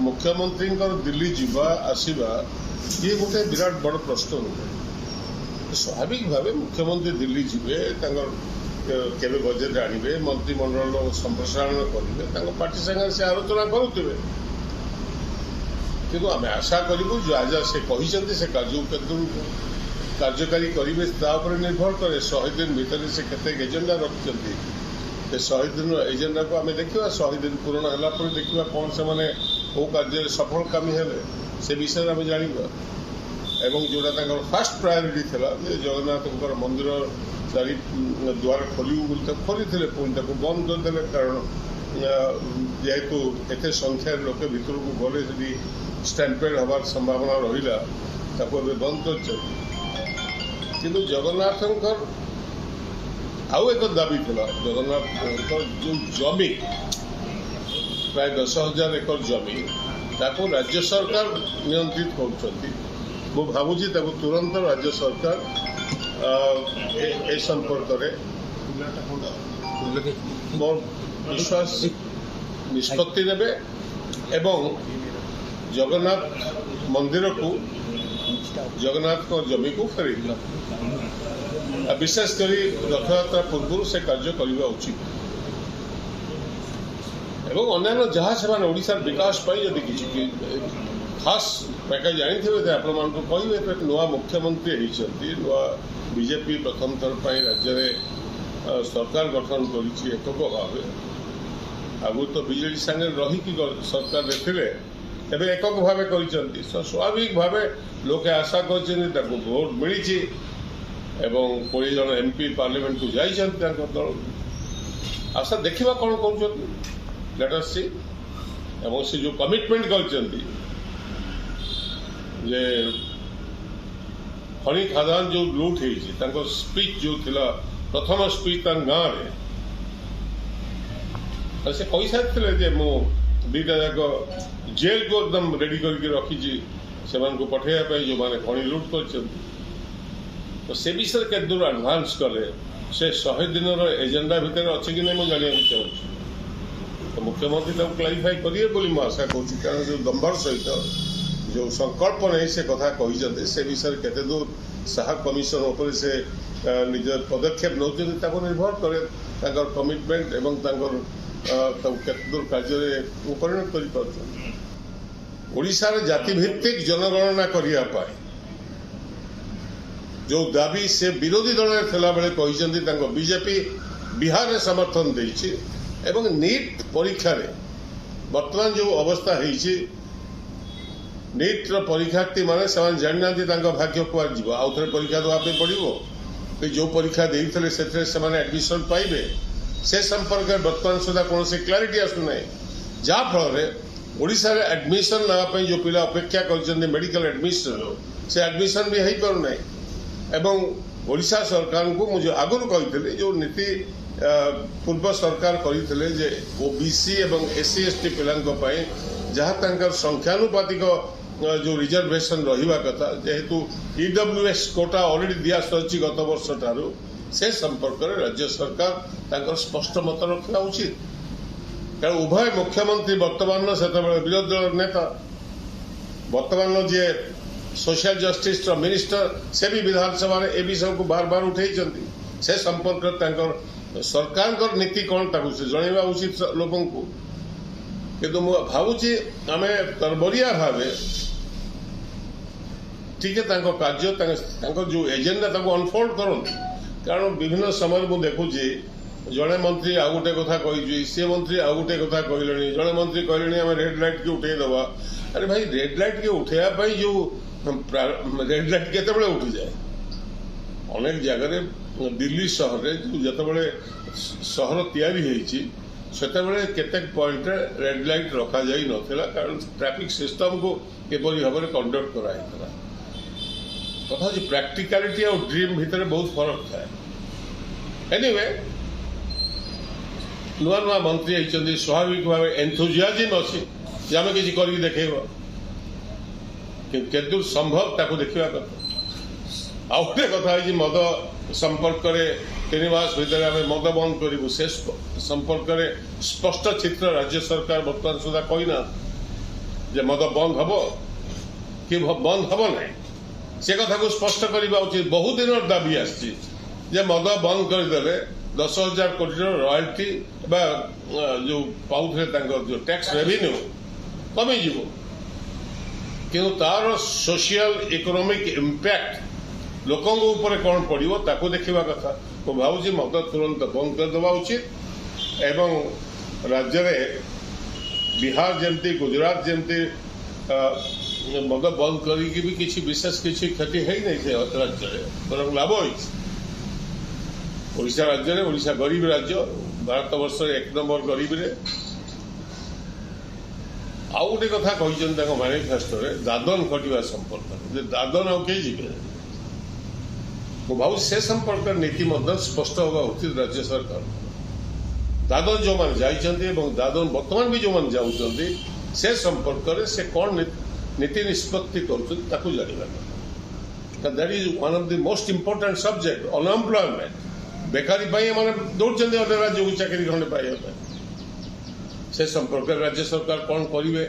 मुख्यमंत्री दिल्ली जीवा आसवा ये गोटे विराट बड़ प्रश्न नुहे। स्वाभाविक भाव मुख्यमंत्री दिल्ली जीवे केवे बजेट आनिबे मंत्रिमंडल संप्रसारण करेंगे पार्टी संगे से आलोचना करुवे किंतु आम आशा करूँ जहाँ जहाँ से कहते से कार्यकारी करेंगे निर्भर करे 100 दिन भितर से केते एजेंडा रखिंट 100 दिन एजेंडा को आम देखा 100 दिन पूरण है देखा कौन से मैंने कौ कार्य सफल कामी हेले से विषय आम जाना एवं जोटा फास्ट प्रायोरिटी था जगन्नाथ मंदिर चारि द्वार खोलू खोली पुणी बंद करदे कारण जेहेतु एत संख्यार लोके भितर को गले स्टैंपेड हबार संभावना रहा बंद कर किंतु जगन्नाथ आउ एक दाबी था जगन्नाथ जो जमी प्राय 10,000 एकड़ जमी ताको राज्य सरकार नियंत्रित कर भावुची तुरंत राज्य सरकार ए संपर्क मोर विश्वास निष्पत्ति नेबे एवं जगन्नाथ मंदिर को जगन्नाथ को जमी को फेर विशेषकर रथयात्रा पूर्व से कार्य करने उचित एवं अन्य जहाँ से ओडिशार विकास जदि किसी खास पैकेज आनी आपण कहे नुआ मुख्यमंत्री होती नुआ बीजेपी प्रथम थर पर राज्य में सरकार गठन कर भाव आगु तो बीजेपी संगे रही सरकार थे एवं एकक भाव कर स्वाभाविक भाव लोके आशा कर भोट मिली एवं 20 जन एमपी पार्लियामेंट को जाइए दल आशा देखा कौन कर लेट अस सी एवं से जो कमिटमेंट कर खनि खादान जो लुट हो स्पीच जो थिला प्रथम स्पीच गाँव में से कही सारी मु दुईटा जाक जेल को एकदम रेडी करके रखी से पठेगा जो मैंने खनि लुट कर तो से विषय के दूर एडवांस कले से 100 दिन एजेंडा भितर अच्छे कि नहीं मुझे जानना चाहूँ तो मुख्यमंत्री तक क्लारिफाई करिए बोली मुझे आशा करुँच कारण जो दम्बर सहित जो संकल्प नहीं से कथा कहते से विषय केते दूर साहा कमिशन उपर से निज पदक्षेप नौ निर्भर करे कमिटमेंट एवं केते दूर कार्य परिणत कर ओडिशार जातिभित्तिक जनगणना करने जो दाबी से विरोधी दल थिला बेले कहते बीजेपी बिहार में समर्थन देछि एवं नीट परीक्षा रे वर्तमान जो अवस्था है नीट परीक्षार्थी माने जाना भाग्य कुआर जीव आउ थे परीक्षा देवाई पड़ो जो परीक्षा देते से एडमिशन पाइबे से संपर्क में वर्तमान सुधा कौन से क्लारिटी आसुना जहाँ फल ओडिशा रे एडमिशन नापी जो पिला अपेक्षा कर मेडिकल एडमिशन से एडमिशन भी हो पारना एवं ओडिशा सरकार को मुझे आगुरी कही जो नीति पूर्व सरकार करते ओबीसी एवं एससी एसटी पिला जहाँ संख्यानुपातिक जो रिजर्वेशन रहा कथा जेहेतु ईडब्ल्यूएस कोटा ऑलरेडी दिया सर गत वर्ष ठारू से संपर्क में राज्य सरकार स्पष्ट मत रखा उचित कारण उभय मुख्यमंत्री वर्तमान से विरोधी दल नेता वर्तमान जे सोशल जस्टिस मिनिस्टर से भी विधानसभा ए विषय को बार बार उठे से संपर्क सरकार नीति कौन से जनवा उचित लोक किंतु भावुची आम तरबरिया भाव ठीक है कार्य जो एजेंडा अनफोल्ड करूँ कारण विभिन्न समय मुझे देखुची जड़े मंत्री आउ गोटे कथा कही सी मंत्री आउ गोटे कथा कहले जड़े मंत्री कहले आम रेड लाइट के उठेदेवा अरे भाई रेड लाइट के उठेवा जो रेड लाइट केते उठी जाए अनेक जगह दिल्ली सहर जो सहर या केतेक पॉइंट रेड लाइट रखा जाई नथिला कारण ट्रैफिक सिस्टम को किपरि भाव में कंडक्ट कराइला कथा जो प्रैक्टिकलिटी और ड्रीम भितर बहुत फरक थाए एनीवे नुआ नुआ मंत्री होती स्वाभाविक भाव एंथुजियाज्म अच्छी आम किसी कर देखेब केदूर संभव ताको देखा कथा आउ गोटे कथा मद संपर्क में 3 मास भितर आम मद बंद करूँ से संपर्क में स्पष्ट चित्र राज्य सरकार बर्तमान सुधा कहना ଯେ ମଦ ବନ୍ଦ ହବ କି ବନ୍ଦ ହବ ନାହିଁ ସେ କଥାକୁ ସ୍ପଷ୍ଟ କରିବା ଉଚିତ। ବହୁ ଦିନର ଦାବି ଆସିଛି ଯେ ମଦ ବନ୍ଦ କରିଦେଲେ 10,000 କୋଟିର ରୟାଲ୍ଟି ବା ଯୋଉ ପାଉଥିଲେ ତାଙ୍କର ଯୋଉ ଟ୍ୟାକ୍ସ ରେଭିନ୍ୟୁ କମିଯିବ, କିନ୍ତୁ ତାର ସୋସିଆଲ ଇକୋନୋମିକ ଇମ୍ପାକ୍ଟ ଲୋକଙ୍କ ଉପରେ କ'ଣ ପଡ଼ିବ ତାକୁ ଦେଖିବା କଥା। ମୁଁ ଭାବୁଛି ମଦ ତୁରନ୍ତ ବନ୍ଦ କରିଦେବା ଉଚିତ ଏବଂ ରାଜ୍ୟରେ ବିହାର ଯେମିତି ଗୁଜରାଟ ଯେମିତି ମଦ ବନ୍ଦ କରିକି ବି କିଛି ବିଶେଷ କିଛି କ୍ଷତି ହେଇନାହିଁ ସେ ରାଜ୍ୟରେ, ବରଂ ଲାଭ ହେଇଛି। ଓଡ଼ିଶା ରାଜ୍ୟରେ, ଓଡ଼ିଶା ଗରିବ ରାଜ୍ୟ, ଭାରତ ବର୍ଷରେ 1 ନମ୍ବର ଗରିବରେ। ଆଉ ଗୋଟେ କଥା କହିଛନ୍ତି ତାଙ୍କ ମ୍ୟାନିଫେଷ୍ଟୋରେ ଦାଦନ ଘଟିବା ସମ୍ପର୍କରେ, ଯେ ଦାଦନ ଆଉ କେହି ଯିବେ। ମୁଁ ଭାବୁଛି ସେ ସମ୍ପର୍କରେ ନୀତି ମଧ୍ୟ ସ୍ପଷ୍ଟ ହେବା ଉଚିତ ରାଜ୍ୟ ସରକାର। ଦାଦନ ଯେଉଁମାନେ ଯାଇଛନ୍ତି ଏବଂ ଦାଦନ ବର୍ତ୍ତମାନ ବି ଯେଉଁମାନେ ଯାଉଛନ୍ତି ସେ ସମ୍ପର୍କରେ ସେ କ'ଣ ନୀତି ନିଷ୍ପତ୍ତି କରୁଛନ୍ତି ତାକୁ ଜାଣିବା କଥା। That is one of the most important subject. Unemployment, ବେକାରୀ ପାଇଁ ଏମାନେ ଦୌଡ଼ଛନ୍ତି ଅନ୍ୟ ରାଜ୍ୟକୁ ଚାକିରି ଖଣ୍ଡେ ପାଇବା ପାଇଁ। ସେ ସମ୍ପର୍କରେ ରାଜ୍ୟ ସରକାର କ'ଣ କରିବେ